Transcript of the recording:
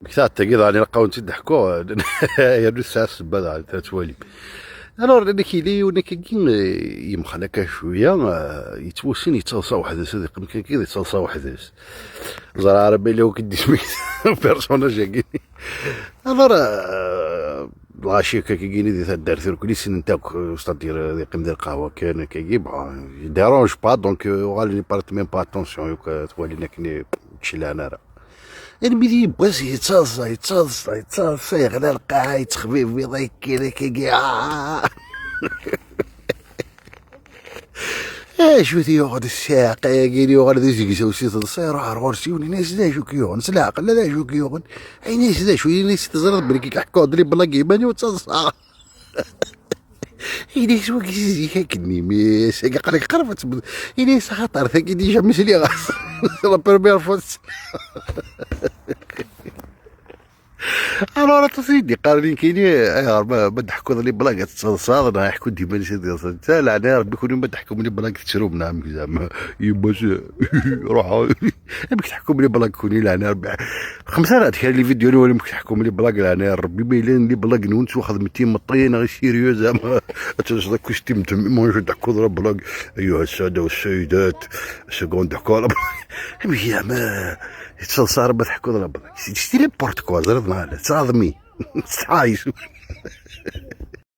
كثار تقيض على لقاو تضحكوا يا الساعه السبعه تتوالي. الوغ انا كيلي وانا كاين يمخنا كا شويه يتوسن يتصلصا واحد صديق كان كي يتصلصا واحد زرا ربي لو كدي سميت بيرسوناج كاين. الوغ الغاشي كاين دي دار ثير كل سن نتاك ستادير ذي قيم ديال القهوه كان كيجيب ديرونج با دونك غالي بارت ميم با اتونسيون توالينا كني تشيل انا راه الميدي باش يتصلصا يغلى القاعة يتخفي في ضيك كذا كي شو تي يقعد الساق كي يقعد ذي يسوي سي تصير عرورسي وني ناس ذا شو كيوغن سلا قال ذا شو كيوغن اي ناس ذا شو ناس تزرد بريكي كحكو دري بلا كيباني وتصلصا اي ناس وكي كني ميس قال لك قرفت اي ناس خطر ثقي دي جمس لي غاس لا بيرمير فوس. انا راه سيدي قال لي كاينين ما ضحكوا لي بلاك تصاد انا يحكوا ديما سيدي حتى لعنا ربي يكونوا ما ضحكوا لي بلاك تشرب نعم زعما يما روحوا بك تحكوا لي بلاك كوني لعنا ربي خمسه راه كان لي فيديو الاول بك تحكوا لي بلاك لعنا ربي باين لي بلاك نونس وخدمتي مطينه غير سيريو زعما تصدق كوش تيم ما تحكوا بلاك ايها الساده والسيدات سكون ضحكوا على بلاك زعما صار بضحكوا ضرب شتي لي بورت كوا زرد معنا تعظمي تعايشوا